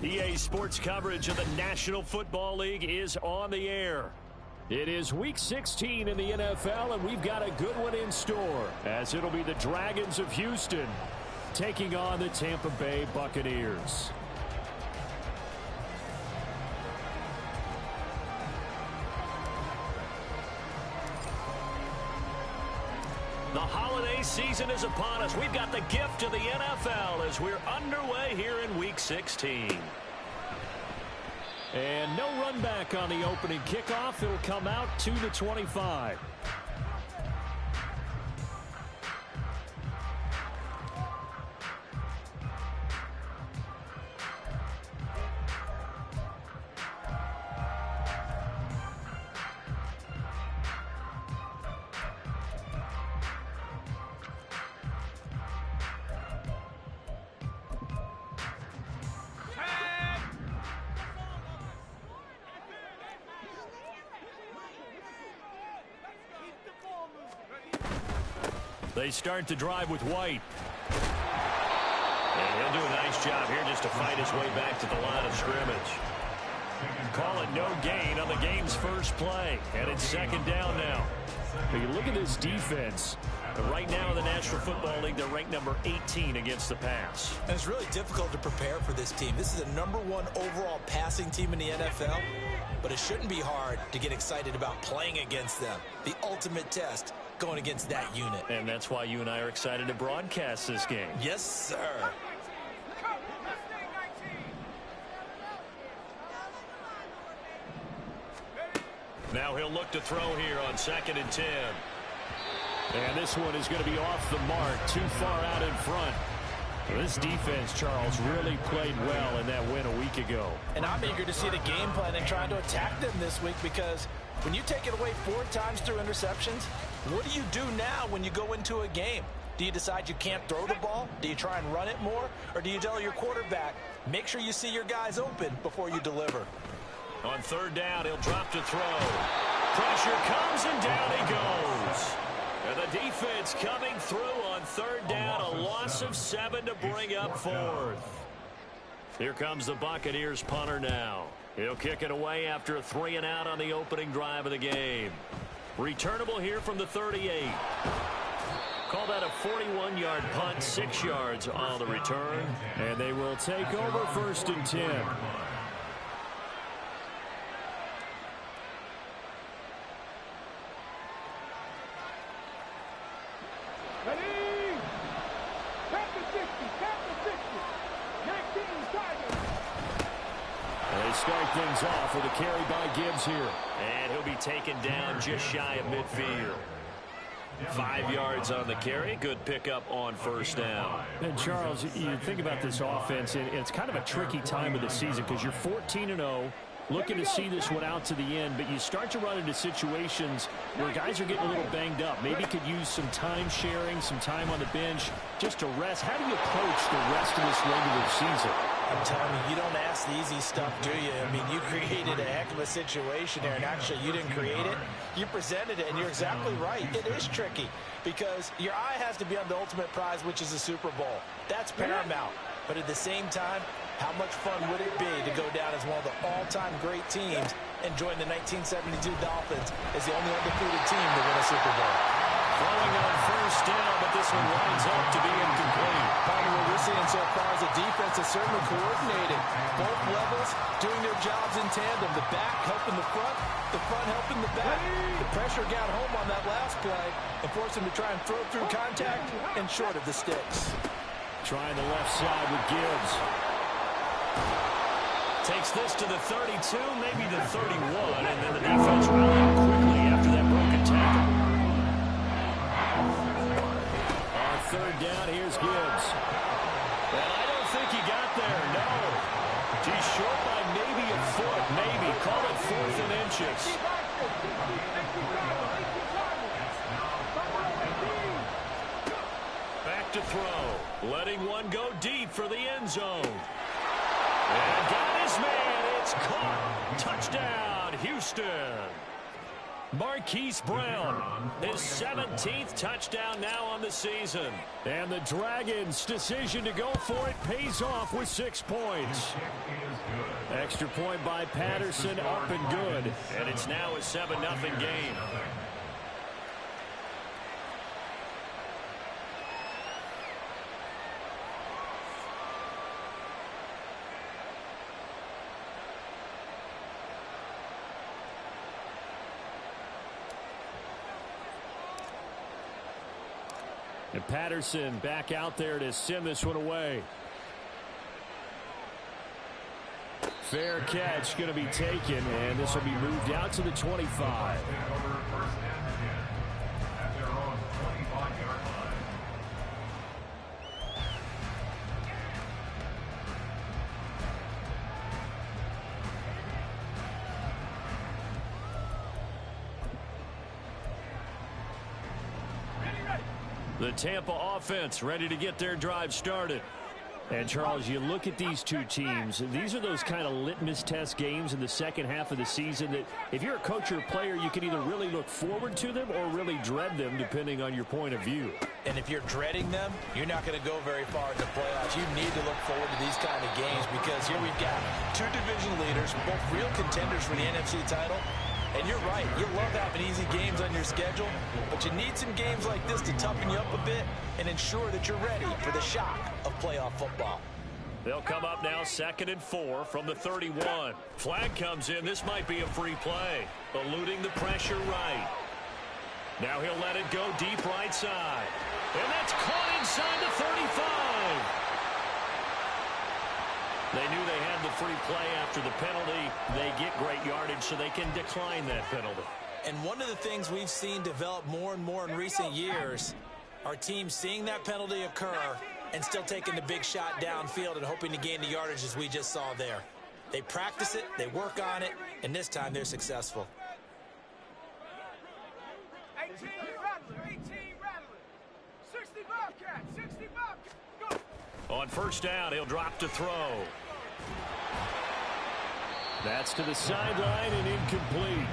EA Sports coverage of the National Football League is on the air. It is Week 16 in the NFL, and we've got a good one in store, as it'll be the Dragons of Houston taking on the Tampa Bay Buccaneers. The holiday season is upon us. We've got the gift of the NFL as we're underway here in Week 16. And no run back on the opening kickoff. It'll come out to the 25. They start the drive with White. And he'll do a nice job here just to fight his way back to the line of scrimmage. Call it no gain on the game's first play. And it's second down now. But you look at this defense. Right now in the National Football League, they're ranked number 18 against the pass. And it's really difficult to prepare for this team. This is the #1 overall passing team in the NFL. But it shouldn't be hard to get excited about playing against them. The ultimate test going against that unit. And that's why you and I are excited to broadcast this game. Yes, sir. Now he'll look to throw here on 2nd and 10. And this one is going to be off the mark, too far out in front. This defense, Charles, really played well in that win a week ago. And I'm eager to see the game plan and trying to attack them this week, because when you take it away 4 times through interceptions, what do you do now when you go into a game? Do you decide you can't throw the ball? Do you try and run it more? Or do you tell your quarterback, make sure you see your guys open before you deliver? On 3rd down, he'll drop to throw. Pressure comes and down he goes. And the defense coming through on 3rd down, a loss of 7 to bring up 4th. Here comes the Buccaneers punter now. He'll kick it away after a 3 and out on the opening drive of the game. Returnable here from the 38. Call that a 41-yard punt, 6 yards on the return. And they will take over 1st and 10. Start things off with a carry by Gibbs here. And he'll be taken down just shy of midfield. 5 yards on the carry. Good pickup on 1st down. And Charles, you think about this offense, and it's kind of a tricky time of the season because you're 14-0. Looking to see this one out to the end, but you start to run into situations where guys are getting a little banged up. Maybe could use some time sharing, some time on the bench just to rest. How do you approach the rest of this regular season? I'm telling you, you don't ask the easy stuff, do you? I mean, you created a heck of a situation there, and actually you didn't create it. You presented it, and you're exactly right. It is tricky because your eye has to be on the ultimate prize, which is the Super Bowl. That's paramount. But at the same time, how much fun would it be to go down as one of the all-time great teams and join the 1972 Dolphins as the only undefeated team to win a Super Bowl? Throwing on 1st down, but this one winds up to be incomplete. Probably what we're seeing so far is the defense is certainly coordinated. Both levels doing their jobs in tandem. The back helping the front helping the back. The pressure got home on that last play and forced him to try and throw through contact and short of the sticks. Trying the left side with Gibbs. Takes this to the 32, maybe the 31, and then the defense rallied quickly after that broken tackle. On 3rd down, here's Gibbs. And I don't think he got there, no. He's short by maybe a foot, maybe. Call it 4th and inches. Back to throw. Letting one go deep for the end zone. And got his man. It's caught. Touchdown, Houston. Marquise Brown, his 17th touchdown now on the season. And the Dragons' decision to go for it pays off with 6 points. Extra point by Patterson, up and good. And it's now a 7-0 game. And Patterson back out there to send this one away. Fair catch going to be taken, and this will be moved out to the 25. The Tampa offense ready to get their drive started. And, Charles, you look at these two teams, these are those kind of litmus test games in the second half of the season that if you're a coach or a player, you can either really look forward to them or really dread them, depending on your point of view. And if you're dreading them, you're not going to go very far in the playoffs. You need to look forward to these kind of games because here we've got two division leaders, both real contenders for the NFC title. And you're right, you love having easy games on your schedule, but you need some games like this to toughen you up a bit and ensure that you're ready for the shock of playoff football. They'll come up now 2nd and 4 from the 31. Flag comes in. This might be a free play. Eluding the pressure right. Now he'll let it go deep right side. And that's caught inside the 35. They knew they had the free play after the penalty. They get great yardage so they can decline that penalty. And one of the things we've seen develop more and more in recent years are teams seeing that penalty occur and still taking the big shot downfield and hoping to gain the yardage as we just saw there. They practice it, they work on it, and this time they're successful. 18 rattler, 60 Bobcat, 60 Bobcat, go! On first down, he'll drop to throw. That's to the sideline and incomplete.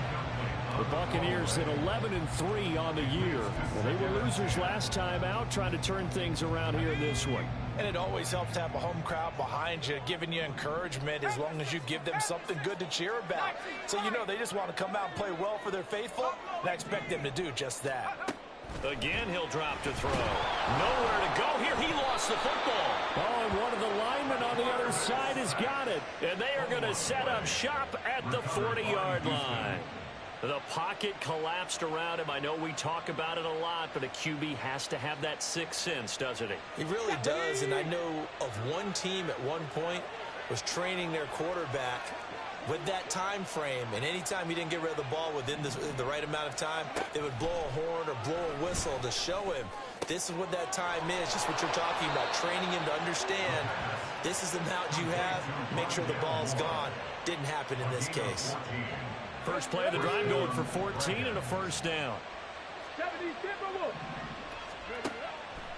The Buccaneers at 11-3 on the year. Well, they were losers last time out, trying to turn things around here in this one. And it always helps to have a home crowd behind you, giving you encouragement as long as you give them something good to cheer about. So you know they just want to come out and play well for their faithful, and I expect them to do just that. Again, he'll drop to throw. Nowhere to go here. He lost the football. Oh, and one of the linemen on the other side has got it. And they are going to set up shop at the 40-yard line. The pocket collapsed around him. I know we talk about it a lot, but a QB has to have that sixth sense, doesn't he? He really does, and I know of one team at one point was training their quarterback with that time frame, and anytime he didn't get rid of the ball within the right amount of time, they would blow a horn or blow a whistle to show him this is what that time is, just what you're talking about, training him to understand this is the amount you have, make sure the ball's gone. Didn't happen in this case. First play of the drive going for 14 and a first down.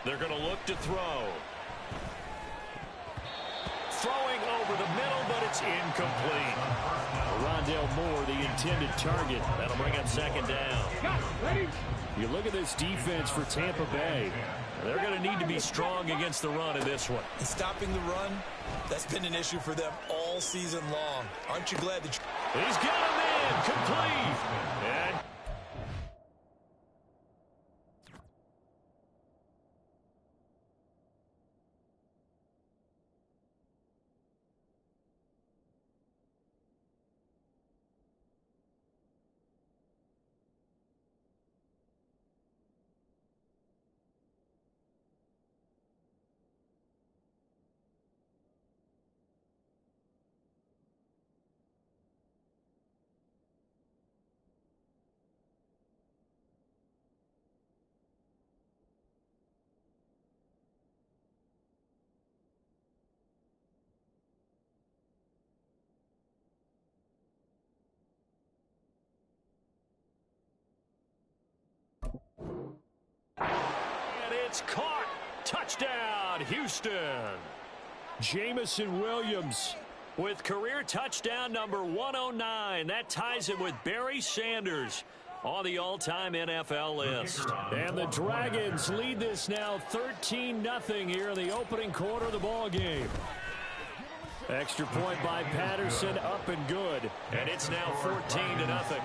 They're going to look to throw. Throwing over the middle, but it's incomplete. Rondale Moore, the intended target. That'll bring up second down. You look at this defense for Tampa Bay. They're going to need to be strong against the run in this one. And stopping the run, that's been an issue for them all season long. Aren't you glad that he's got him in, complete. And it's caught. Touchdown, Houston. Jamison Williams with career touchdown number 109. That ties him with Barry Sanders. on the all-time NFL list. And the Dragons lead this now 13-0 here in the opening quarter of the ball game. Extra point by Patterson, up and good. And it's now 14-0.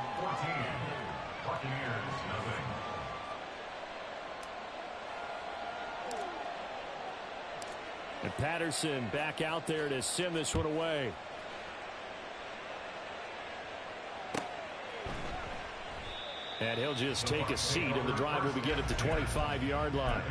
And Patterson back out there to send this one away. And he'll just take a seat, and the drive will begin at the 25-yard line.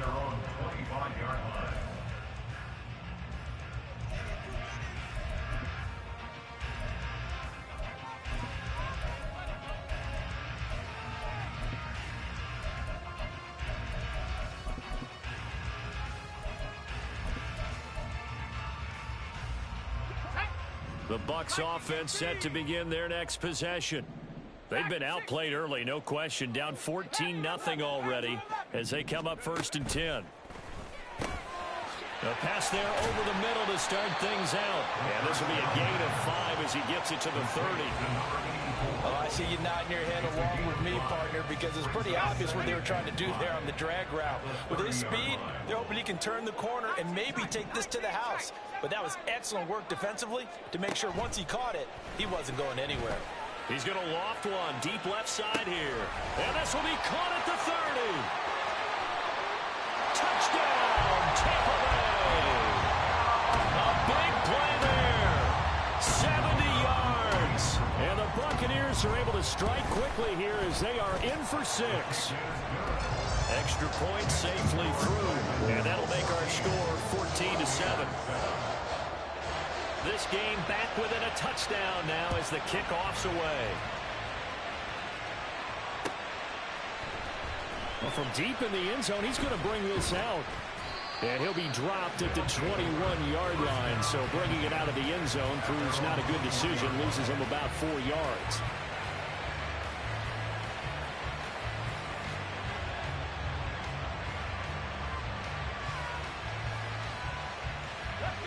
The Bucs offense set to begin their next possession. They've been outplayed early, no question. Down 14-0 already as they come up 1st and 10. A pass there over the middle to start things out. And this will be a gain of 5 as he gets it to the 30. Oh, I see you nodding your head along with me, partner, because it's pretty obvious what they were trying to do there on the drag route. With his speed, they're hoping he can turn the corner and maybe take this to the house. But that was excellent work defensively to make sure once he caught it, he wasn't going anywhere. He's going to loft one deep left side here. And this will be caught at the 30. Touchdown, Tampa Bay. A big play there. 70 yards. And the Buccaneers are able to strike quickly here as they are in for 6. Extra point safely through. And that'll make our score 14-7. This game back within a touchdown now as the kickoff's away. Well, from deep in the end zone, he's going to bring this out. And he'll be dropped at the 21-yard line. So bringing it out of the end zone proves not a good decision. Loses him about 4 yards.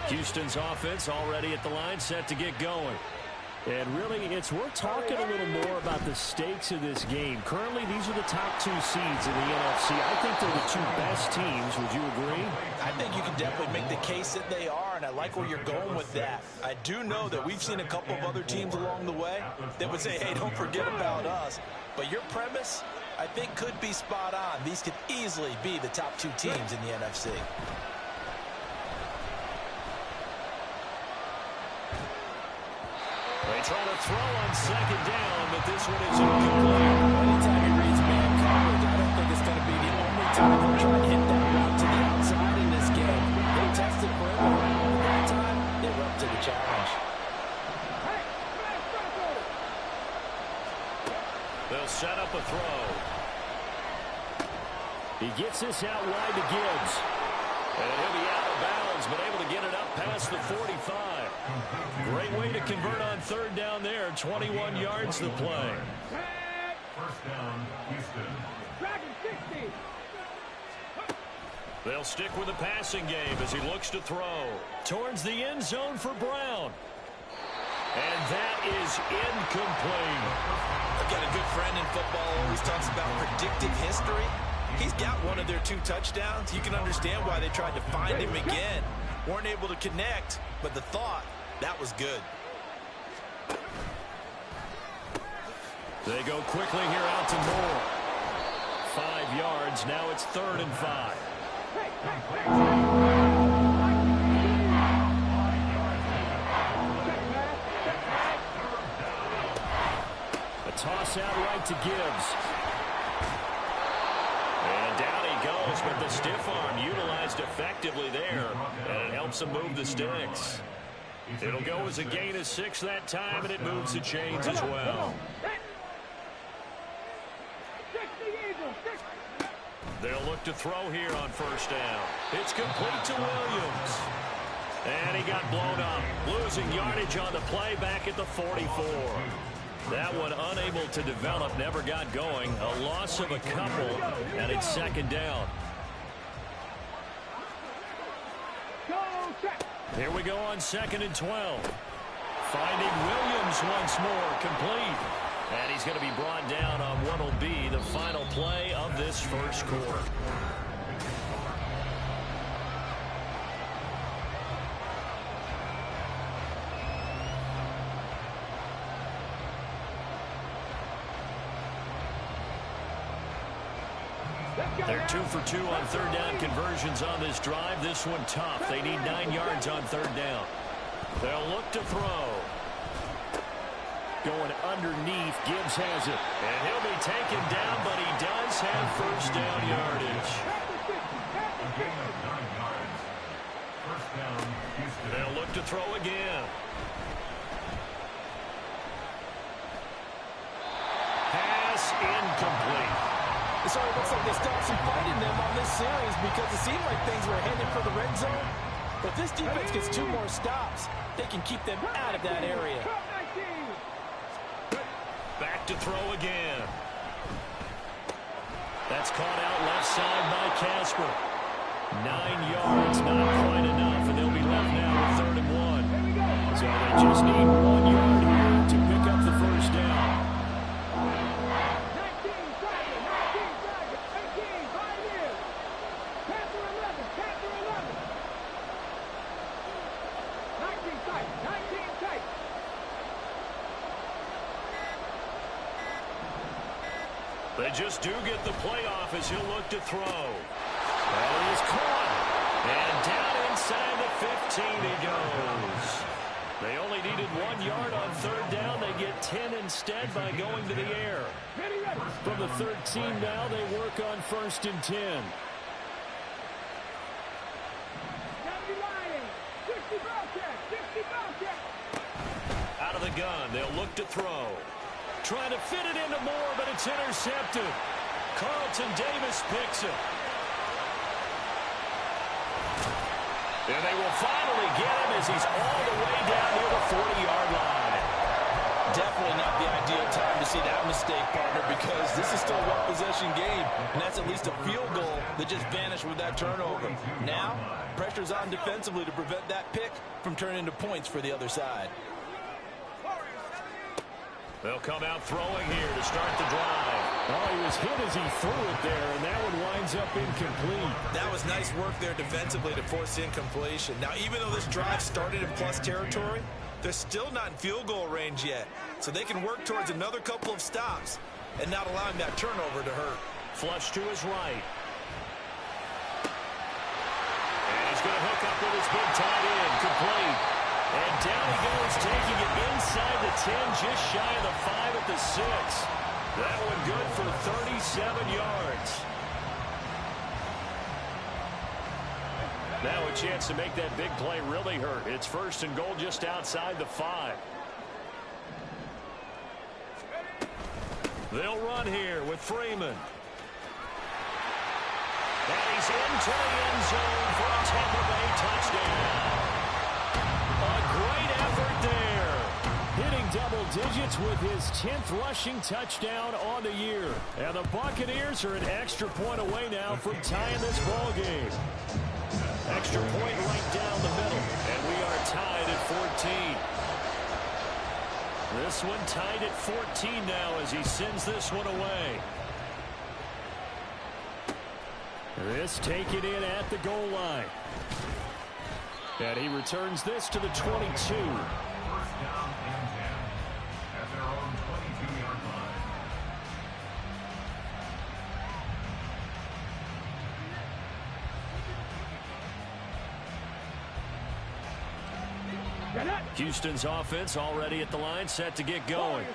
Houston's offense already at the line, set to get going. And really, it's worth talking a little more about the stakes of this game. Currently, these are the top 2 seeds in the NFC. I think they're the 2 best teams. Would you agree? I think you can definitely make the case that they are, and I like where you're going with that. I do know that we've seen a couple of other teams along the way that would say, hey, don't forget about us. But your premise, I think, could be spot on. These could easily be the top 2 teams in the NFC. They try to throw on 2nd down, but this one is incomplete. Anytime he reads man coverage, I don't think it's going to be the only time they'll try to hit that route to the outside in this game. They tested perimeter. That time, they were up to the challenge. They'll set up a throw. He gets this out wide to Gibbs. And he'll be out of bounds, but able to get it up past the 45. Great way to convert on 3rd down there. 21 yards to play. First down, Houston. Dragon 60. They'll stick with the passing game as he looks to throw. Towards the end zone for Brown. And that is incomplete. I've got a good friend in football who always talks about predictive history. He's got one of their 2 touchdowns. You can understand why they tried to find him again. Weren't able to connect, but the thought, that was good. They go quickly here out to Moore. 5 yards. Now it's 3rd and 5. A toss out right to Gibbs. And down he goes, but the stiff arm utilized effectively there, and it helps him move the sticks. It'll go as a gain of 6 that time, and it moves the chains as well. They'll look to throw here on 1st down. It's complete to Williams. And he got blown up, losing yardage on the play back at the 44. That one unable to develop, never got going. A loss of a couple, and it's 2nd down. Here we go on 2nd and 12. Finding Williams once more, complete. And he's going to be brought down on what will be the final play of this first quarter. They're 2 for 2 on third down conversions on this drive. This one tough. They need 9 yards on third down. They'll look to throw. Going underneath, Gibbs has it. And he'll be taken down, but he does have first down yardage. They'll look to throw again. Pass incomplete. So it looks like they stopped some fighting them on this series because it seemed like things were headed for the red zone. But this defense gets 2 more stops. They can keep them out of that area. Back to throw again. That's caught out left side by Casper. 9 yards, not quite enough, and they'll be left now with 3rd and 1. So they just need 1 yard here to pick up the first down. They just do get the playoff as he'll look to throw. That is caught. And down inside the 15 he goes. They only needed 1 yard on third down. They get 10 instead by going to the air. From the 13 now, they work on 1st and 10. Out of the gun, they'll look to throw. Trying to fit it into Moore, but it's intercepted. Carlton Davis picks it. And they will finally get him as he's all the way down near the 40-yard line. Definitely not the ideal time to see that mistake, partner, because this is still a one-possession game, and that's at least a field goal that just vanished with that turnover. Now, pressure's on defensively to prevent that pick from turning into points for the other side. They'll come out throwing here to start the drive. Oh, he was hit as he threw it there, and that one winds up incomplete. That was nice work there defensively to force the incompletion. Now, even though this drive started in plus territory, they're still not in field goal range yet. So they can work towards another couple of stops and not allowing that turnover to hurt. Flush to his right. And he's going to hook up with his big tight end. Complete. And down he goes, taking it inside the 10, just shy of the 5 at the 6. That one good for 37 yards. Now a chance to make that big play really hurt. It's 1st and goal just outside the 5. They'll run here with Freeman. And he's into the end zone for a Tampa Bay touchdown. A great effort there. Hitting double digits with his 10th rushing touchdown on the year. And the Buccaneers are an extra point away now from tying this ball game. Extra point right down the middle. And we are tied at 14. This one tied at 14 now as he sends this one away. This taken in at the goal line. And he returns this to the 22. First down and 10 at their own 22-yard line. Houston's offense already at the line, set to get going.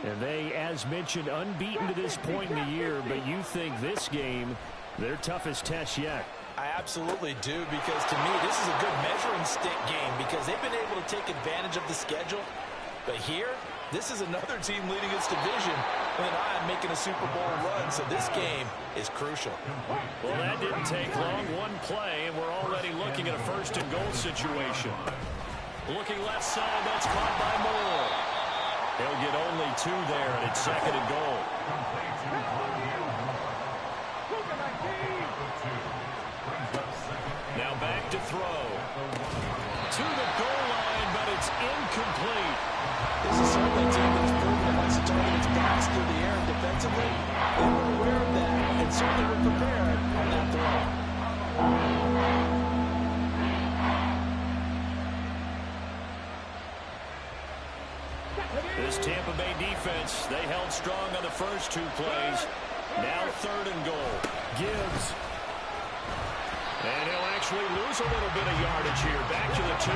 And they, as mentioned, unbeaten to this point in the year, but you think this game, their toughest test yet. I absolutely do, because to me, this is a good measuring stick game because they've been able to take advantage of the schedule. But here, this is another team leading its division with an eye on making a Super Bowl run, so this game is crucial. Well, that didn't take long. One play, and we're already looking at a 1st and goal situation. Looking left side, that's caught by Moore. He'll get only 2 there, and it's 2nd and goal. Now back to throw. To the goal line, but it's incomplete. This is certainly a team that's proven once the target is passed through the air and defensively, they were aware of that and certainly were prepared on that throw. This Tampa Bay defense, they held strong on the first 2 plays. Now 3rd and goal. Gibbs. And he'll actually lose a little bit of yardage here. Back to the 2.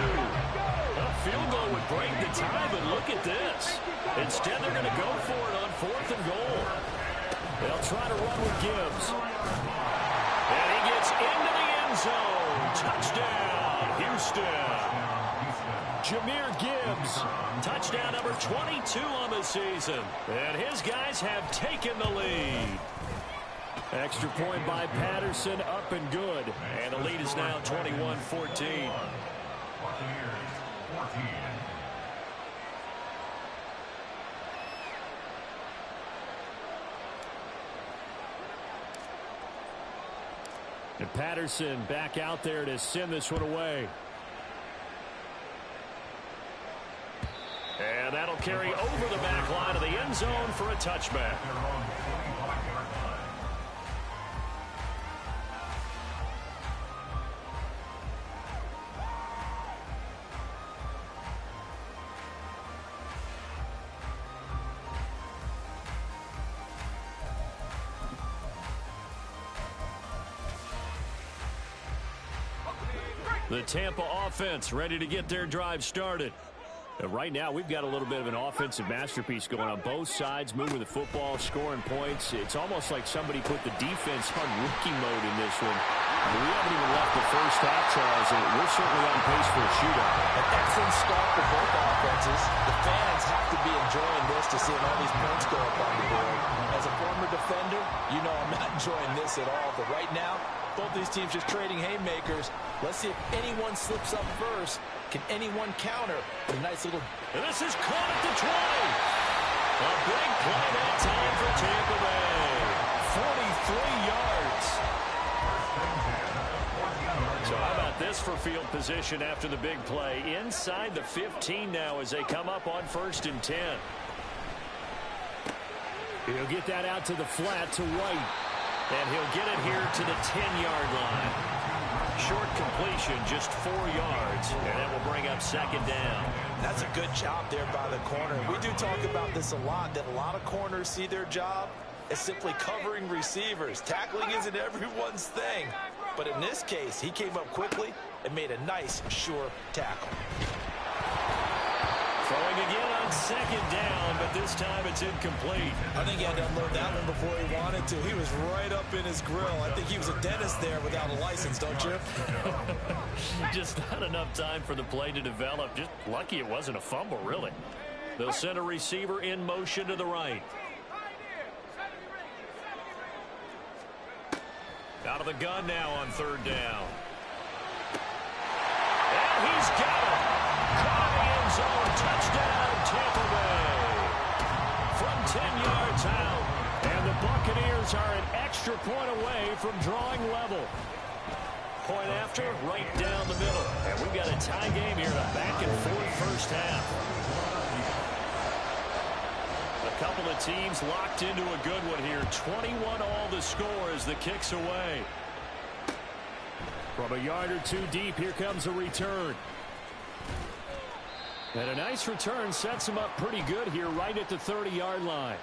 A field goal would break the tie, but look at this. Instead, they're going to go for it on 4th and goal. They'll try to run with Gibbs. And he gets into the end zone. Touchdown, Houston. Jahmyr Gibbs, touchdown number 22 on the season. And his guys have taken the lead. Extra point by Patterson, up and good. And the lead is now 21-14. Buccaneers 14. And Patterson back out there to send this one away. And that'll carry over the back line of the end zone for a touchback. The Tampa offense ready to get their drive started. Right now, we've got a little bit of an offensive masterpiece going on both sides, moving the football, scoring points. It's almost like somebody put the defense on rookie mode in this one. We haven't even left the first half, Charles, and we're certainly on pace for a shootout. An excellent start for both offenses. The fans have to be enjoying this to seeing all these points go up on the board. As a former defender, you know I'm not enjoying this at all. But right now, both these teams just trading haymakers. Let's see if anyone slips up first. Can anyone counter? A nice little... And this is caught at the 20. A big play that time for Tampa Bay. 43 yards. So how about this for field position after the big play? Inside the 15 now as they come up on 1st and 10. He'll get that out to the flat to White. And he'll get it here to the 10-yard line. Short completion, just 4 yards, and that will bring up 2nd down. That's a good job there by the corner. We do talk about this a lot, that a lot of corners see their job as simply covering receivers. Tackling isn't everyone's thing. But in this case, he came up quickly and made a nice, sure tackle. Throwing again on 2nd down, but this time it's incomplete. I think he had to unload that one before he wanted to. He was right up in his grill. I think he was a dentist there without a license, don't you? Just not enough time for the play to develop. Just lucky it wasn't a fumble, really. They'll send a receiver in motion to the right. Out of the gun now on 3rd down. And he's got it. Caught in the end zone. Touchdown, Tampa Bay. From 10 yards out. And the Buccaneers are an extra point away from drawing level. Point after, right down the middle. And we've got a tie game here in a back-and-forth first half. A couple of teams locked into a good one here. 21 all the score as the kick's away. From a yard or 2 deep, here comes a return. And a nice return sets him up pretty good here right at the 30-yard line.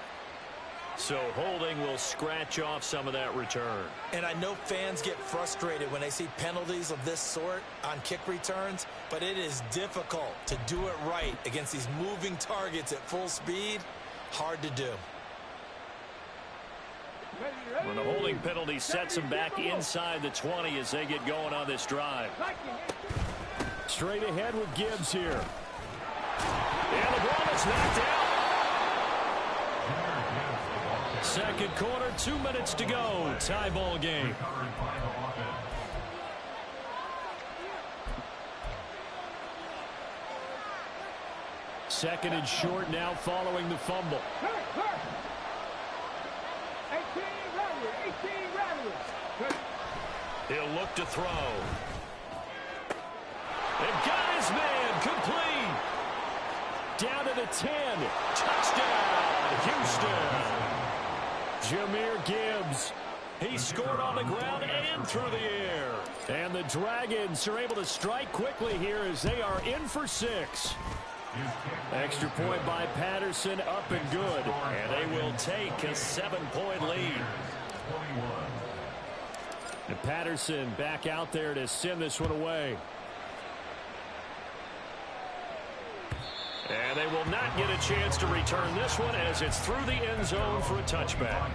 So holding will scratch off some of that return. And I know fans get frustrated when they see penalties of this sort on kick returns, but it is difficult to do it right against these moving targets at full speed. Hard to do. When the holding penalty sets them back inside the 20 as they get going on this drive. Straight ahead with Gibbs here. And the ball is knocked out. 2nd quarter, 2 minutes to go. Tie ball game. Second and short now following the fumble. He'll look to throw. And got his man complete. Down to the 10. Touchdown. Houston. Jahmyr Gibbs. He scored on the ground and through the air. And the Dragons are able to strike quickly here as they are in for 6. Extra point by Patterson, up and good. And they will take a 7-point lead. And Patterson back out there to send this one away. And they will not get a chance to return this one as it's through the end zone for a touchback.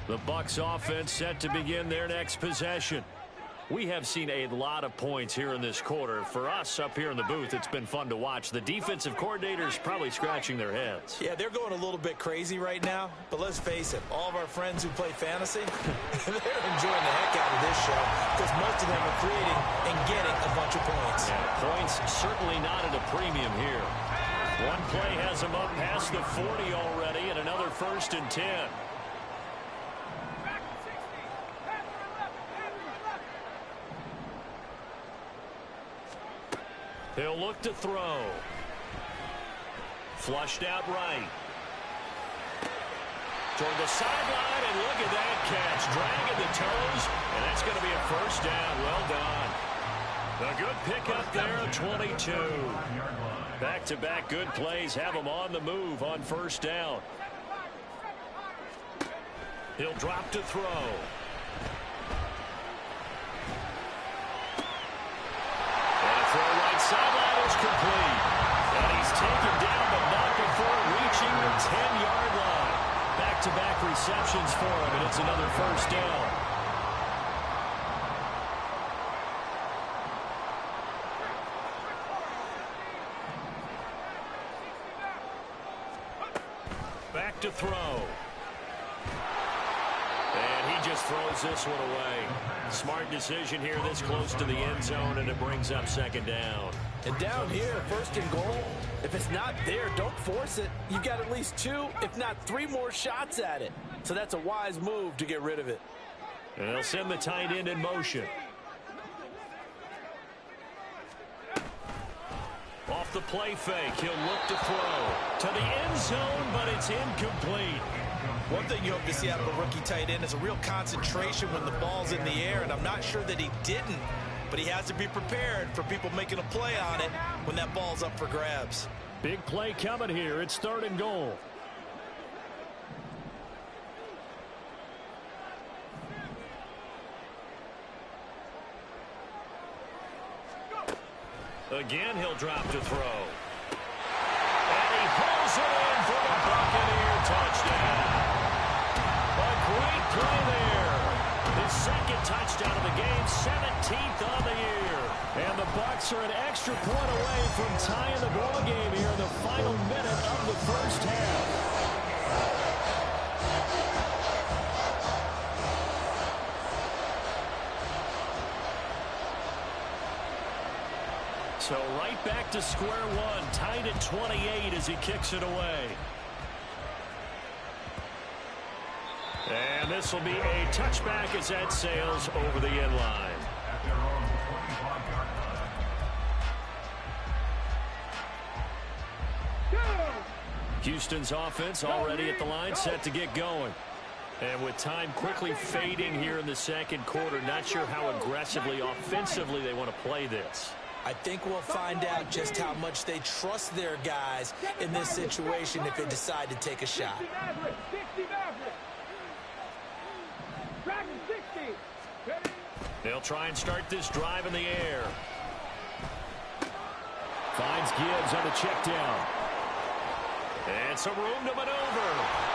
The Bucs offense set to begin their next possession. We have seen a lot of points here in this quarter. For us up here in the booth, it's been fun to watch. The defensive coordinators probably scratching their heads. Yeah, they're going a little bit crazy right now. But let's face it, all of our friends who play fantasy, they're enjoying the heck out of this show because most of them are creating and getting a bunch of points. Yeah, points certainly not at a premium here. One play has them up past the 40 already and another 1st and 10. He'll look to throw. Flushed out right. Toward the sideline, and look at that catch. Dragging the toes, and that's going to be a 1st down. Well done. A good pickup there, 22. Back-to-back good plays have them on the move on 1st down. He'll drop to throw. Sideline is complete. And he's taken down, but not before reaching the 10-yard line. Back-to-back receptions for him, and it's another 1st down. Back to throw. And he just throws this one away. Smart decision here this close to the end zone, and it brings up 2nd down. And down here, 1st and goal, if it's not there, don't force it. You've got at least 2, if not 3 more shots at it. So that's a wise move to get rid of it. And they'll send the tight end in motion. Off the play fake, he'll look to throw. To the end zone, but it's incomplete. One thing you hope to see out of a rookie tight end is a real concentration when the ball's in the air, and I'm not sure that he didn't, but he has to be prepared for people making a play on it when that ball's up for grabs. Big play coming here. It's 3rd and goal. Again, he'll drop to throw. And he pulls it in for the Buccaneer touchdown. A great play there. His 2nd touchdown of the game, 17th on the year. And the Bucs are an extra point away from tying the ball game here in the final minute of the 1st half. So right back to square one, tied at 28 as he kicks it away. And this will be a touchback as that sails over the end line. Houston's offense already at the line, set to get going. And with time quickly fading here in the 2nd quarter, not sure how aggressively, offensively they want to play this. I think we'll find out just how much they trust their guys in this situation if they decide to take a shot. They'll try and start this drive in the air. Finds Gibbs on the check down. And some room to maneuver.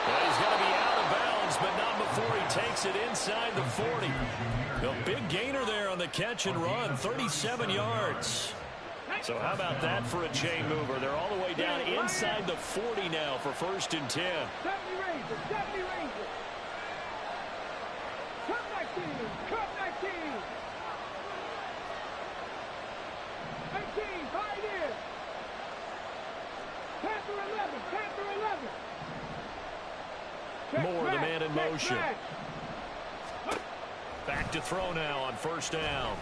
Well, he's going to be out of bounds, but not before he takes it inside the 40. A big gainer there on the catch and run, 37 yards. So how about that for a chain mover? They're all the way down inside the 40 now for 1st and 10. Moore, the man in motion. Back to throw now on first down.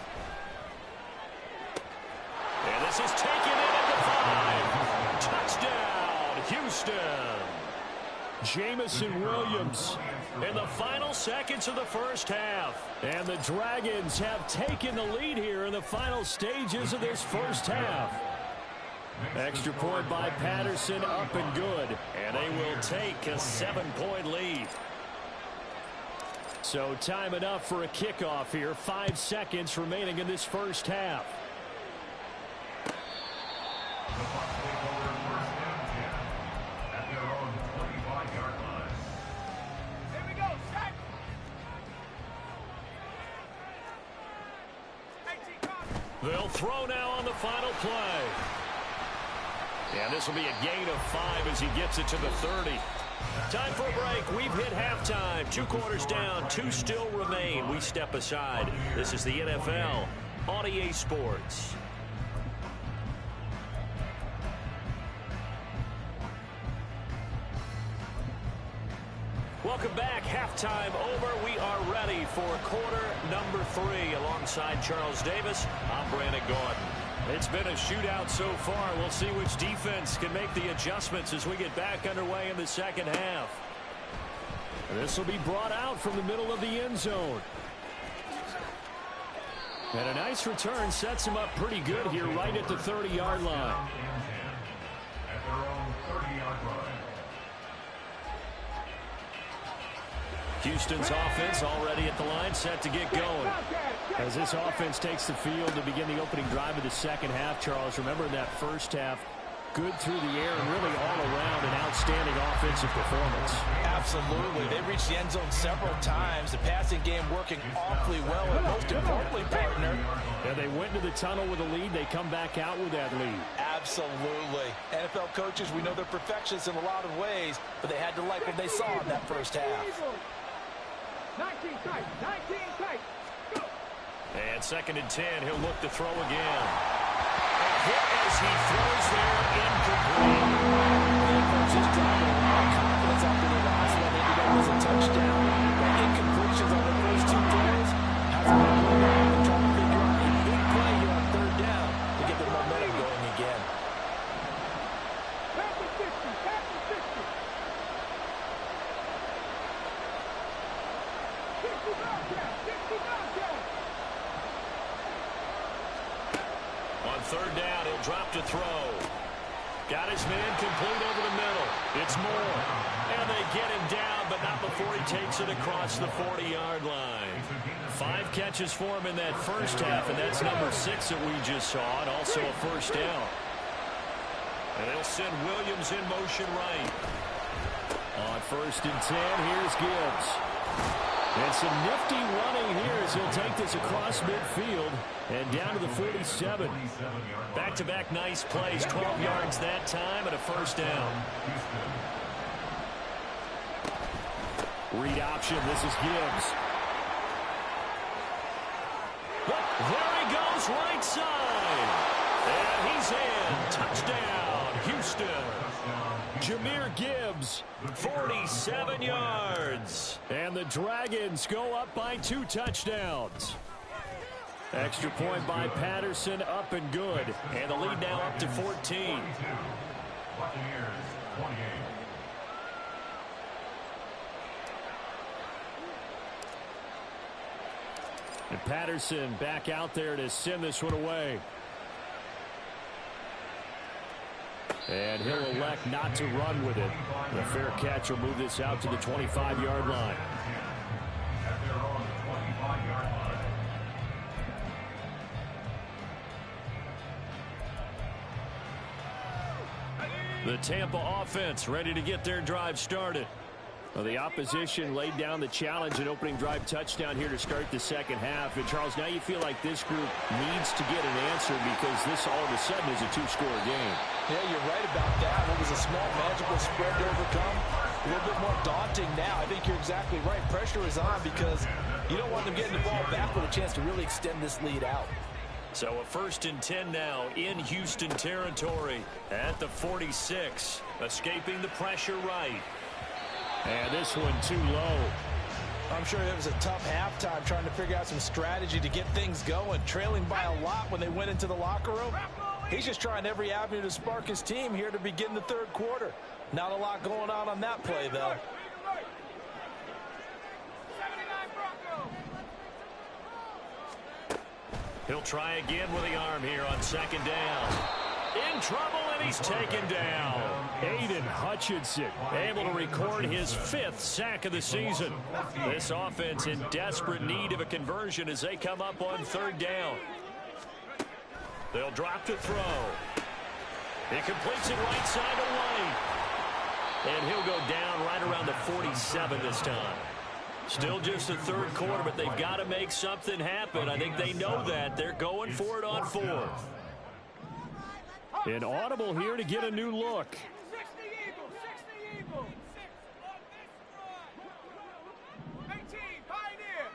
And this is taken in at the 5. Touchdown, Houston. Jamison Williams In the final seconds of the first half. and the Dragons have taken the lead here in the final stages of this first half. Extra point by Patterson, up and good. And they will take a 7-point lead. So time enough for a kickoff here. 5 seconds remaining in this first half. The Bucs take over first and 10 at their own 25-yard line. Here we go, set. They'll throw now on the final play. And this will be a gain of 5 as he gets it to the 30. Time for a break. We've hit halftime. 2 quarters down. 2 still remain. We step aside. This is the NFL on EA Sports. Welcome back. Halftime over. We are ready for quarter number 3. Alongside Charles Davis, I'm Brandon Gordon. It's been a shootout so far. We'll see which defense can make the adjustments as we get back underway in the second half. This will be brought out from the middle of the end zone. And a nice return sets him up pretty good here right at the 30-yard line. At their own 30-yard line. Houston's offense already at the line, set to get going. As this offense takes the field to begin the opening drive of the second half, Charles, remember in that first half, good through the air and really all around an outstanding offensive performance. Absolutely. They reached the end zone several times. The passing game working awfully well. And most importantly, partner, Yeah, they went into the tunnel with a lead. They come back out with that lead. absolutely. NFL coaches, we know they're perfectionists in a lot of ways, but they had to like what they saw in that first half. 19 tight, 19 tight. Go. And 2nd and 10. He'll look to throw again. A hit as he throws there, incomplete. Just driving a lot of confidence after the last one ended up as a touchdown. But incompletions on the first 2 throws hasn't been going on. They're trying to figure out a big play here on 3rd down to get the momentum going again. Pass the 60, pass the 60. 60 Bobcat, 60 Bobcat. On 3rd down, he'll drop to throw. Got his man complete over the middle. It's Moore. And they get him down, but not before he takes it across the 40-yard line. 5 catches for him in that first half, and that's number 6 that we just saw, and also a first down. And they'll send Williams in motion right. On 1st and 10, here's Gibbs. And some nifty running here as he'll take this across midfield and down to the 47. Back-to-back nice plays, 12 yards that time and a first down. Read option, this is Gibbs. Look, there he goes, right side. And he's in. Touchdown, Houston. Jahmyr Gibbs, 47 yards. and the Dragons go up by 2 touchdowns. Extra point by Patterson, up and good. And the lead now up to 14. Buccaneers 28. And Patterson back out there to send this one away. And he'll elect not to run with it. The fair catch will move this out to the 25-yard line. At their own 25-yard line. The Tampa offense ready to get their drive started. Well, the opposition laid down the challenge and opening drive touchdown here to start the second half. And, Charles, now you feel like this group needs to get an answer because this all of a sudden is a 2-score game. Yeah, you're right about that. What was a small, magical spread to overcome? A little bit more daunting now. I think you're exactly right. Pressure is on because you don't want them getting the ball back with a chance to really extend this lead out. So a 1st and 10 now in Houston territory at the 46. Escaping the pressure right. And this one too low. I'm sure it was a tough halftime trying to figure out some strategy to get things going. Trailing by a lot when they went into the locker room. He's just trying every avenue to spark his team here to begin the third quarter. Not a lot going on that play, though. He'll try again with the arm here on second down. In trouble, and he's taken down. Aiden Hutchinson able to record his 5th sack of the season. This offense in desperate need of a conversion as they come up on third down. They'll drop to throw. He completes it right side to White. And he'll go down right around the 47 this time. Still just the third quarter, but they've got to make something happen. I think they know that. They're going for it on 4th. An audible here to get a new look. 60 Eagles, 60 Eagles. 18, Pioneer.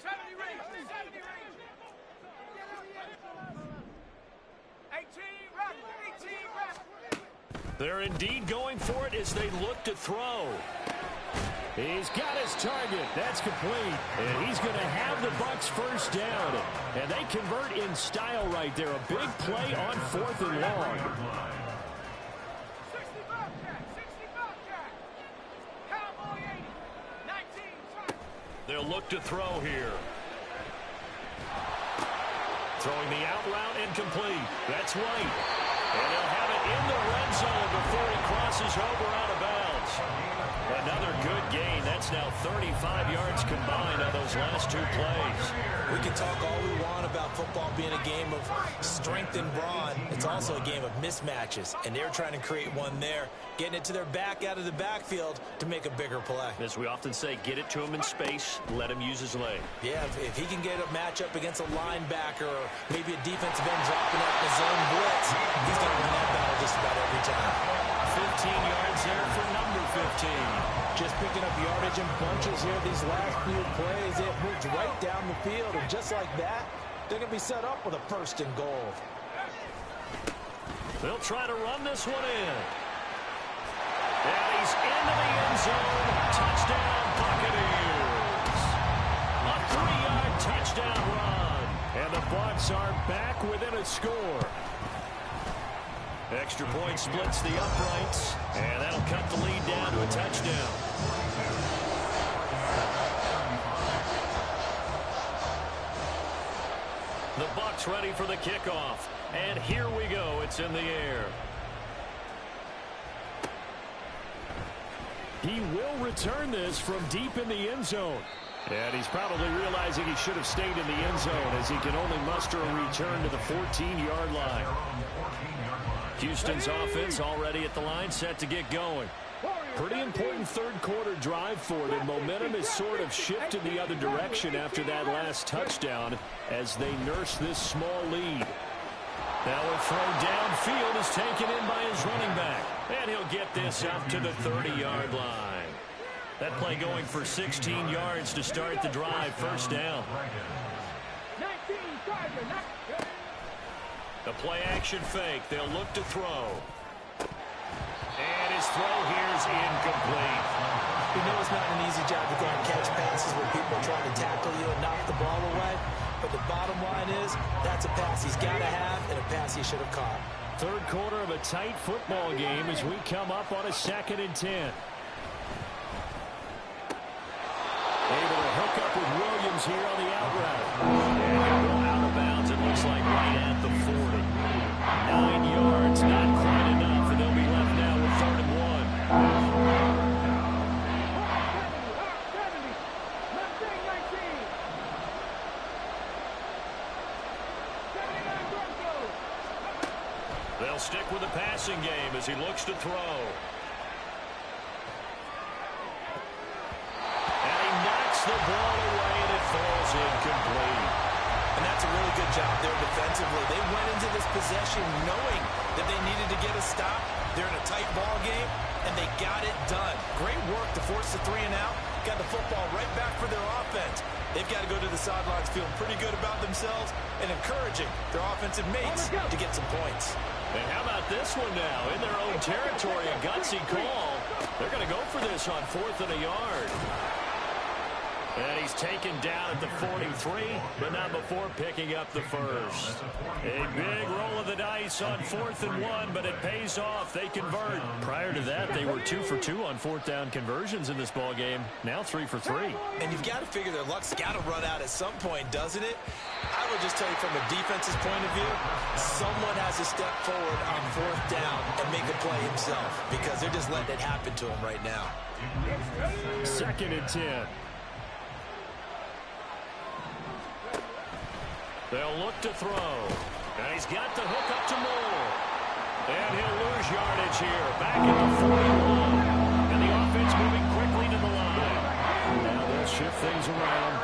70 Rangers, 70 Rangers. 18, Raptor, 18, Raptor. They're indeed going for it as they look to throw. He's got his target. That's complete. And he's going to have the Bucs first down. And they convert in style right there. A big play on 4th and long. 60 Bobcat, 60 Bobcat. Cowboy 80, 19, They'll look to throw here. Throwing the out route incomplete. That's White. And he'll have it in the red zone before he crosses over out of bounds. Another good gain. That's now 35 yards combined on those last 2 plays. We can talk all we want about football being a game of strength and brawn. It's also a game of mismatches, and they're trying to create one there, getting it to their back out of the backfield to make a bigger play. As we often say, get it to him in space, let him use his leg. Yeah, if he can get a matchup against a linebacker or maybe a defensive end dropping out in the zone blitz, he's going to win that battle just about every time. 15 yards there for number 15. Just picking up yardage in bunches here these last few plays. It moved right down the field, and just like that, they're going to be set up with a 1st and goal. They'll try to run this one in. And he's into the end zone. Touchdown, Buccaneers. A 3-yard touchdown run. And the Bucs are back within a score. Extra point splits the uprights, and that'll cut the lead down to a touchdown. The Bucs ready for the kickoff, and here we go. It's in the air. He will return this from deep in the end zone. And he's probably realizing he should have stayed in the end zone as he can only muster a return to the 14-yard line. Houston's offense already at the line, set to get going. Pretty important third quarter drive for them. Momentum has sort of shifted the other direction after that last touchdown as they nurse this small lead. Now a throw downfield is taken in by his running back. And he'll get this up to the 30-yard line. That play going for 16 yards to start the drive. First down. 19, Tiger, The play-action fake. They'll look to throw. And his throw here is incomplete. We know it's not an easy job to go and catch passes where people are trying to tackle you and knock the ball away. But the bottom line is, that's a pass he's got to have and a pass he should have caught. Third quarter of a tight football game as we come up on a 2nd and 10. Able to hook up with Williams here on the out route. And he'll go out of bounds, it looks like, right at the 40. 9 yards, not quite enough, and they'll be left now with 3rd and 1. They'll stick with the passing game as he looks to throw. The ball away, and it falls incomplete. And that's a really good job there defensively. They went into this possession knowing that they needed to get a stop. They're in a tight ball game, and they got it done. Great work to force the 3 and out. Got the football right back for their offense. They've got to go to the sidelines feeling pretty good about themselves and encouraging their offensive mates to get some points. And how about this one now? In their own territory, a gutsy call. They're going to go for this on 4th and a yard. And he's taken down at the 43, but not before picking up the first. A big roll of the dice on 4th and 1, but it pays off. They convert. Prior to that, they were 2 for 2 on 4th down conversions in this ball game. Now 3 for 3. And you've got to figure their luck's got to run out at some point, doesn't it? I will just tell you from a defense's point of view, someone has to step forward on 4th down and make a play himself because they're just letting it happen to him right now. 2nd and 10. They'll look to throw. And he's got the hook up to Moore. And he'll lose yardage here. Back at the 41. And the offense moving quickly to the line. Now they'll shift things around.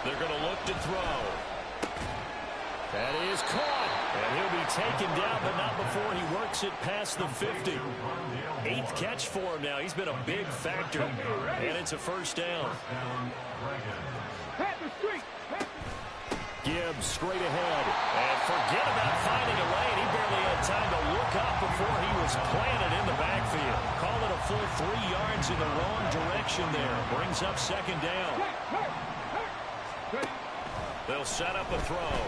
They're going to look to throw. That is caught. And he'll be taken down, but not before he works it past the 50. 8th catch for him now. He's been a big factor. And it's a first down. Gibbs straight ahead. And forget about finding a lane. He barely had time to look up before he was planted in the backfield. Call it a full 3 yards in the wrong direction there. Brings up 2nd down. They'll set up a throw.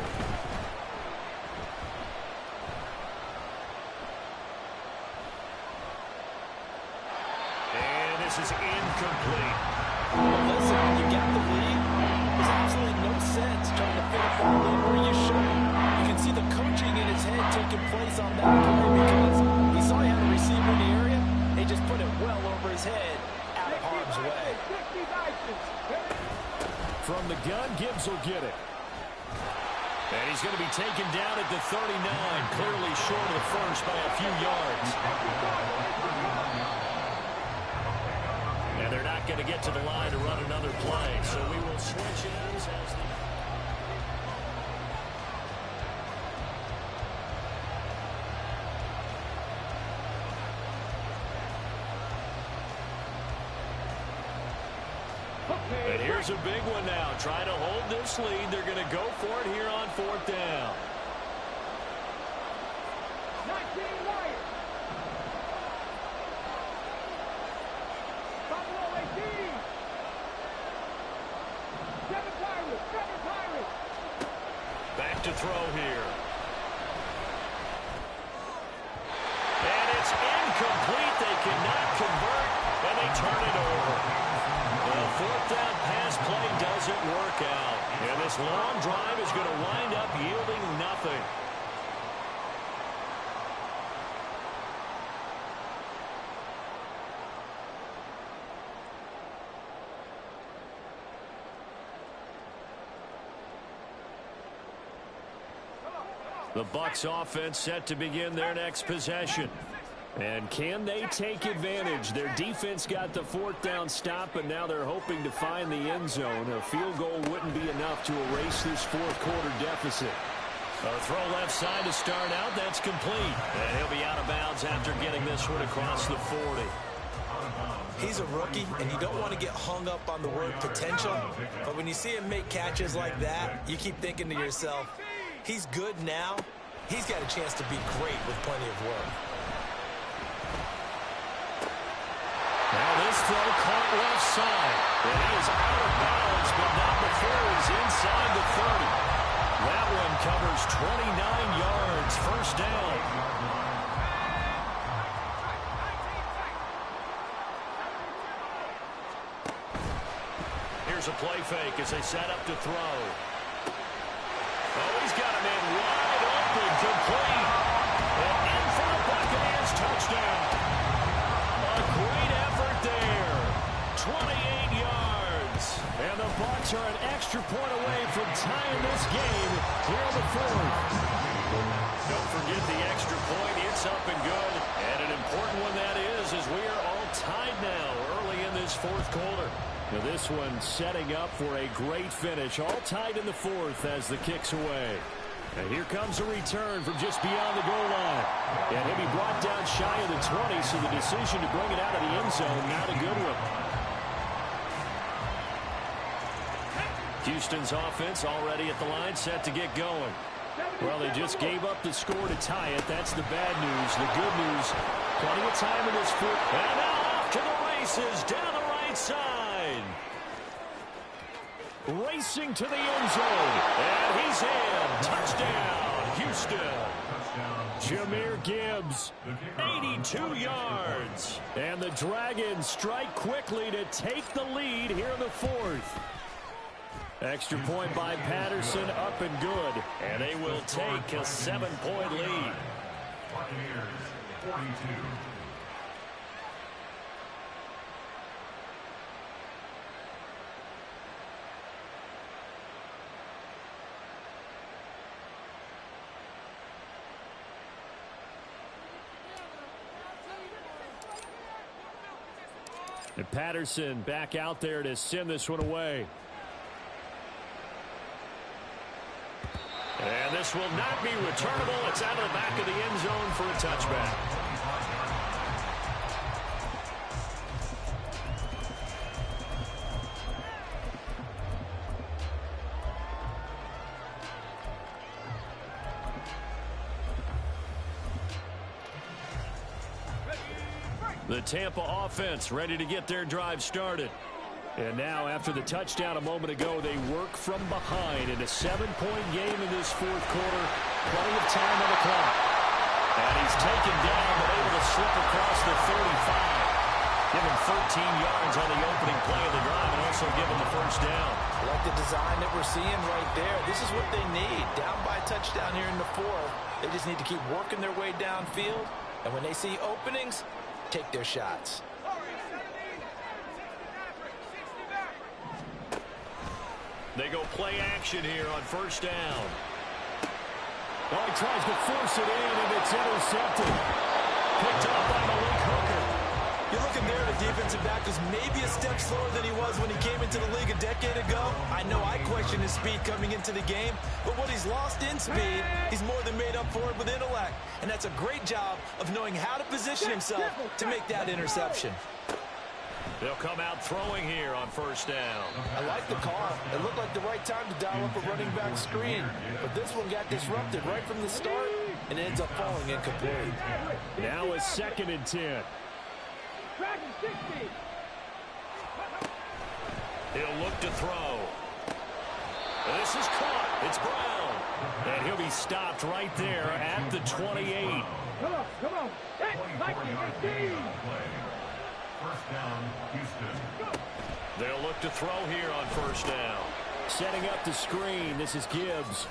And this is incomplete. Listen, when you got the lead, there's absolutely no sense trying to fit a ball in where you shouldn't. You can see the coaching in his head taking place on that play because he saw he had a receiver in the area. He just put it well over his head, out of harm's way. From the gun, Gibbs will get it. And he's going to be taken down at the 39, clearly short of the first by a few yards. And they're not going to get to the line to run another play, so we will switch ends as the... And here's a big one now. Trying to hold this lead. They're going to go for it here on 4th down. 19 Lions. Buffalo 18. 7 Pirates. 7 Pirates. Back to throw here. And it's incomplete. They cannot convert, and they turn it over. The 4th down pass play doesn't work out. And this long drive is going to wind up yielding nothing. The Bucs offense set to begin their next possession. And can they take advantage? Their defense got the 4th down stop, but now they're hoping to find the end zone. A field goal wouldn't be enough to erase this 4th quarter deficit. A throw left side to start out. That's complete. And he'll be out of bounds after getting this one across the 40. He's a rookie, and you don't want to get hung up on the word potential. But when you see him make catches like that, you keep thinking to yourself, he's good now. He's got a chance to be great with plenty of work. Now this throw caught left side. And he is out of bounds, but not before he's inside the 30. That one covers 29 yards. First down. Here's a play fake as they set up to throw. Oh, he's got a man wide open, complete. And in for the Buccaneers, touchdown. A great effort there. 28 yards. And the Bucs are an extra point away from tying this game here in the 4th. Don't forget the extra point. It's up and good. And an important one that is, as we are all tied now early in this 4th quarter. Now this one setting up for a great finish. All tied in the 4th as the kick's away. And here comes a return from just beyond the goal line. And he'll be brought down shy of the 20, so the decision to bring it out of the end zone, not a good one. Houston's offense already at the line, set to get going. 7 Well, they just gave up the score to tie it. That's the bad news. The good news, plenty of time in this fourth. And now off to the races down the right side. Racing to the end zone. And he's in. Touchdown, Houston. Jahmyr Gibbs, 82 yards. And the Dragons strike quickly to take the lead here in the fourth. Extra point by Patterson, up and good. And they will take a 7-point lead. Buccaneers, 42. And Patterson back out there to send this one away. And this will not be returnable. It's out of the back of the end zone for a touchback. The Tampa offense ready to get their drive started. And now, after the touchdown a moment ago, they work from behind in a 7-point game in this fourth quarter. Plenty of time on the clock. And he's taken down, but able to slip across the 35. Give him 13 yards on the opening play of the drive and also give him the first down. I like the design that we're seeing right there. This is what they need. Down by a touchdown here in the fourth. They just need to keep working their way downfield. And when they see openings, take their shots. They go play action here on first down. Oh, he tries to force it in, and it's intercepted. Picked up by Malik Hooker. You're looking there, the defensive back was maybe a step slower than he was when he came into the league a decade ago. I know I questioned his speed coming into the game, but what he's lost in speed, he's more than made up for it with intellect. And that's a great job of knowing how to position himself to make that interception. They'll come out throwing here on first down. I like the call. It looked like the right time to dial up a running back screen. But this one got disrupted right from the start, and it ends up falling incomplete. Now a 2nd and 10. Dragon 60. He'll look to throw. This is caught. It's Brown. And he'll be stopped right there at the 28. Come on. That's like 15. First down, Houston. They'll look to throw here on first down. Setting up the screen. This is Gibbs.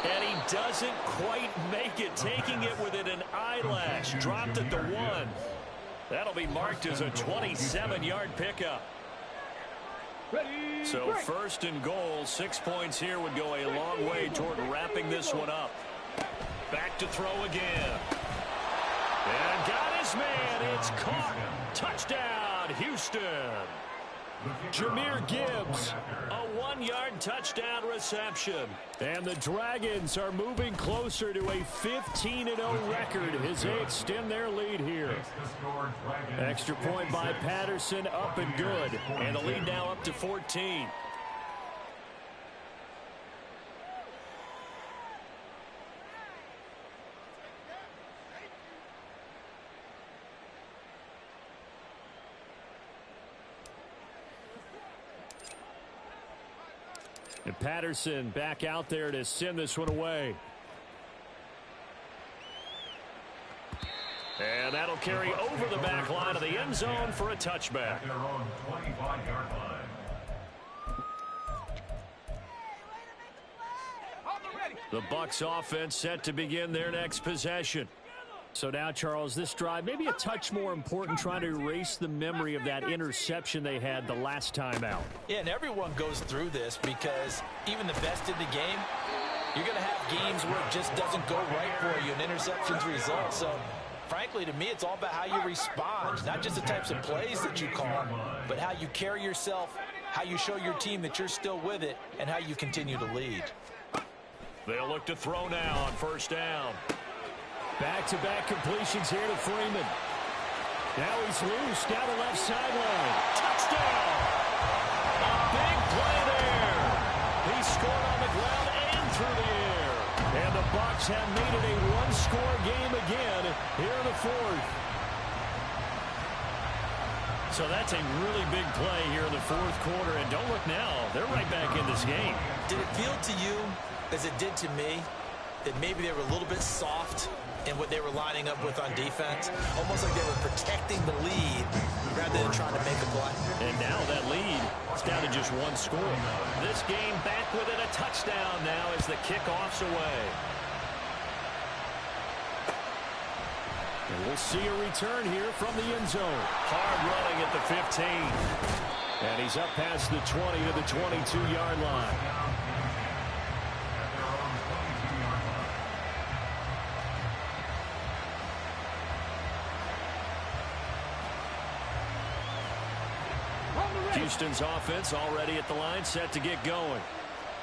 And he doesn't quite make it, taking it within an eyelash. Dropped at the 1. That'll be marked as a 27-yard pickup. So first and goal, 6 points here would go a long way toward wrapping this one up. Back to throw again. And got his man. It's caught. Touchdown, Houston. Jahmyr Gibbs. A 1-yard touchdown reception. And the Dragons are moving closer to a 15-0 record as they extend their lead here. Extra point by Patterson, up and good. And the lead now up to 14. And Patterson back out there to send this one away. And that'll carry over the back line of the end zone for a touchback. Their own 25-yard line. The Bucs offense set to begin their next possession. So now, Charles, this drive maybe a touch more important, trying to erase the memory of that interception they had the last time out. Yeah, and everyone goes through this because even the best in the game, you're going to have games where it just doesn't go right for you, and interceptions result. So, frankly, to me, it's all about how you respond, not just the types of plays that you call, but how you carry yourself, how you show your team that you're still with it, and how you continue to lead. They'll look to throw now on first down. Back-to-back completions here to Freeman. Now he's loose down the left sideline. Touchdown! A big play there. He through the air. And the Bucs have made it a one-score game again here in the fourth. So that's a really big play here in the fourth quarter. And don't look now. They're right back in this game. Did it feel to you, as it did to me, that maybe they were a little bit soft in what they were lining up with on defense? Almost like they were protecting the lead rather than trying to make a play. And now that lead is down to just one score. This game back within a touchdown now as the kickoff's away. And we'll see a return here from the end zone. Hard running at the 15. And he's up past the 20 to the 22-yard line. Houston's offense already at the line, set to get going.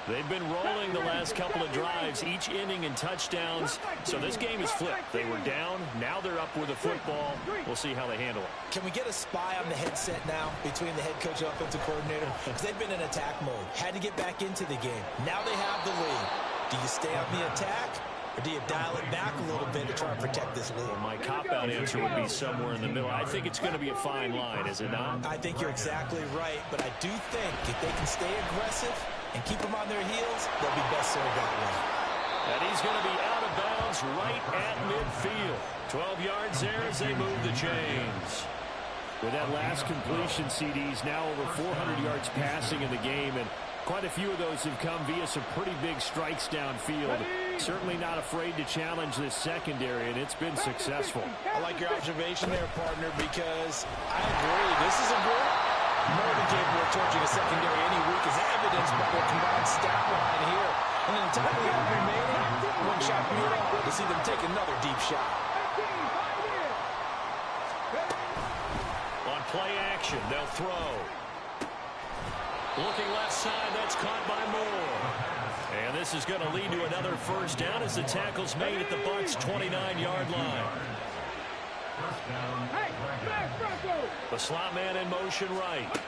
They've been rolling the last couple of drives, each inning in touchdowns. So this game is flipped. They were down. Now they're up with the football. We'll see how they handle it. Can we get a spy on the headset now between the head coach and offensive coordinator? Because they've been in attack mode. Had to get back into the game. Now they have the lead. Do you stay on the attack? Or do you dial it back a little bit to try and protect this lead? Well, my cop-out answer would be somewhere in the middle. I think it's going to be a fine line, is it not? I think you're exactly right, but I do think if they can stay aggressive and keep them on their heels, they'll be best served that way. And he's going to be out of bounds right at midfield. 12 yards there as they move the chains. With that last completion, CD's now over 400 yards passing in the game, and quite a few of those have come via some pretty big strikes downfield. Certainly not afraid to challenge this secondary, and it's been successful. I like your observation there, partner, because I agree. This is a group more than capable of torching a secondary any week, as evidenced by their combined stat line here. And in the time we have remaining, one shot from it all to see them take another deep shot. On play action, they'll throw. Looking left side, that's caught by Moore. And this is going to lead to another first down as the tackle's made at the Bucs' 29-yard line. The slot man in motion right.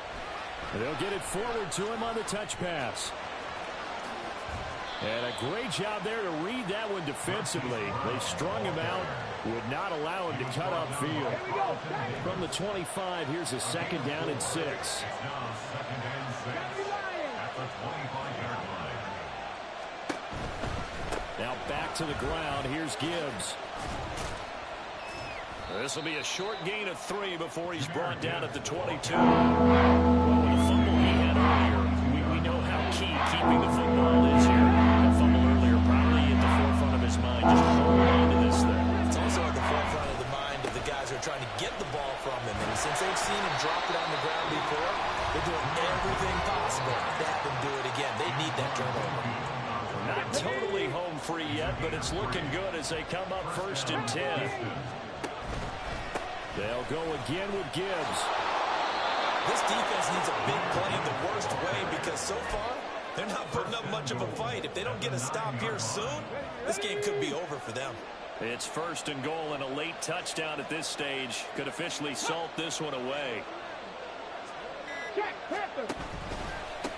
And they'll get it forward to him on the touch pass. And a great job there to read that one defensively. They strung him out, would not allow him to cut upfield. From the 25, here's a second down and 6. Now back to the ground. Here's Gibbs. This will be a short gain of 3 before he's brought down at the 22. Well, with the fumble he had earlier, we know how key keeping the football is here. That fumble earlier probably at the forefront of his mind. Just hold on to this thing. It's also at the forefront of the mind of the guys who are trying to get the ball from him. And since they've seen him drop it on the ground before, they're doing everything possible to have him do it again. They need that turnover. Not totally home free yet, but it's looking good as they come up 1st and 10. They'll go again with Gibbs. This defense needs a big play in the worst way because so far they're not putting up much of a fight. If they don't get a stop here soon, this game could be over for them. It's 1st and goal, and a late touchdown at this stage could officially salt this one away.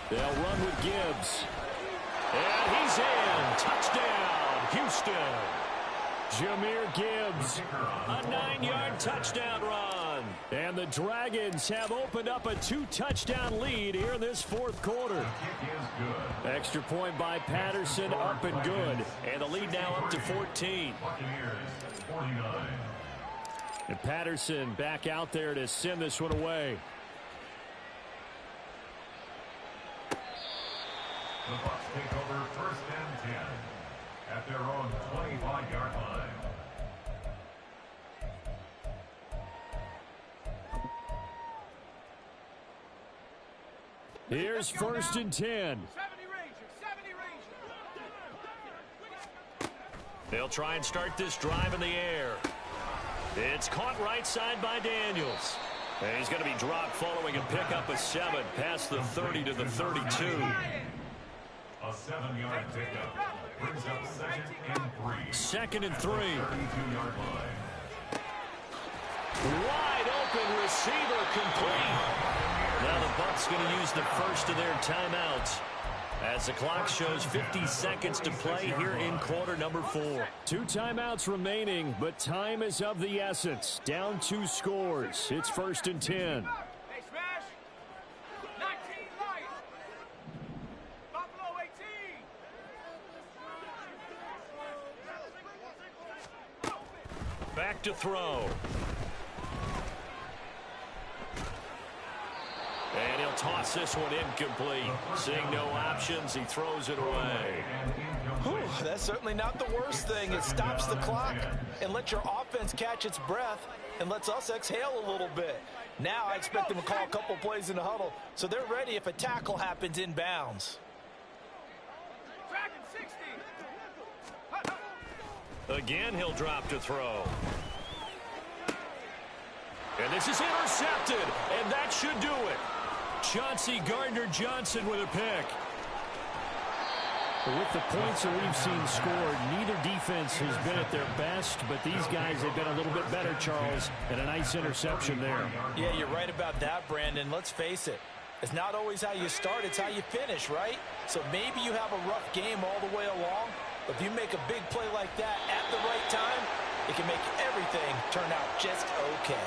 They'll run with Gibbs. And he's in. Touchdown, Houston. Jahmyr Gibbs, a 9-yard touchdown run. And the Dragons have opened up a 2-touchdown lead here in this 4th quarter. Extra point by Patterson, up and good. And the lead now up to 14. And Patterson back out there to send this one away. The Bucs take over 1st and 10 at their own 25-yard line. Here's 1st and 10. They'll try and start this drive in the air. It's caught right side by Daniels. And he's going to be dropped following a pickup of 7 past the 30 to the 32. A 7-yard pickup brings up 2nd and 3. 2nd and 3. 32-yard line. Wide open receiver complete. Now the Bucs going to use the first of their timeouts. As the clock shows 50 seconds to play here in quarter number 4. 2 timeouts remaining, but time is of the essence. Down 2 scores. It's 1st and 10. Hey, smash. 19 Lions. Buffalo 18. Back to throw. And he'll toss this one incomplete. Seeing no options, he throws it away. Whew, that's certainly not the worst thing. It stops the clock and lets your offense catch its breath and lets us exhale a little bit. Now I expect them to call a couple plays in the huddle so they're ready if a tackle happens inbounds. Dragon 60. Again, he'll drop to throw. And this is intercepted, and that should do it. Chauncey Gardner-Johnson with a pick. With the points that we've seen scored, neither defense has been at their best, but these guys have been a little bit better, Charles, and a nice interception there. Yeah, you're right about that, Brandon. Let's face it. It's not always how you start, it's how you finish, right? So maybe you have a rough game all the way along, but if you make a big play like that at the right time, it can make everything turn out just okay.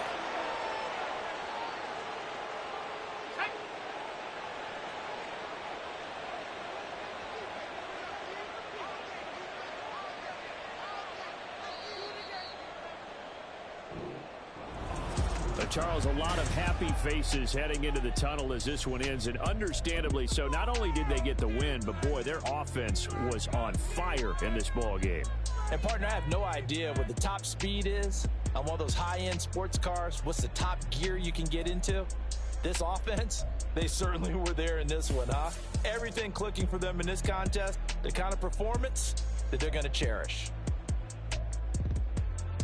Charles, a lot of happy faces heading into the tunnel as this one ends, and understandably so. Not only did they get the win, but boy, their offense was on fire in this ball game. And partner, I have no idea what the top speed is on one of those high-end sports cars. What's the top gear you can get into? This offense, they certainly were there in this one, huh? Everything clicking for them in this contest, the kind of performance that they're going to cherish.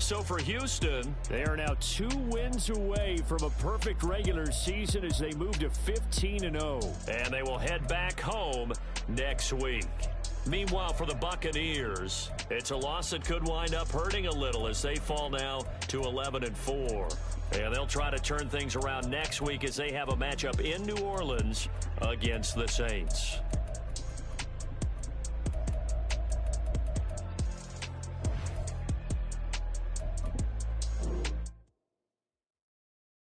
So for Houston, they are now 2 wins away from a perfect regular season as they move to 15-0. And they will head back home next week. Meanwhile, for the Buccaneers, it's a loss that could wind up hurting a little as they fall now to 11-4. And they'll try to turn things around next week as they have a matchup in New Orleans against the Saints.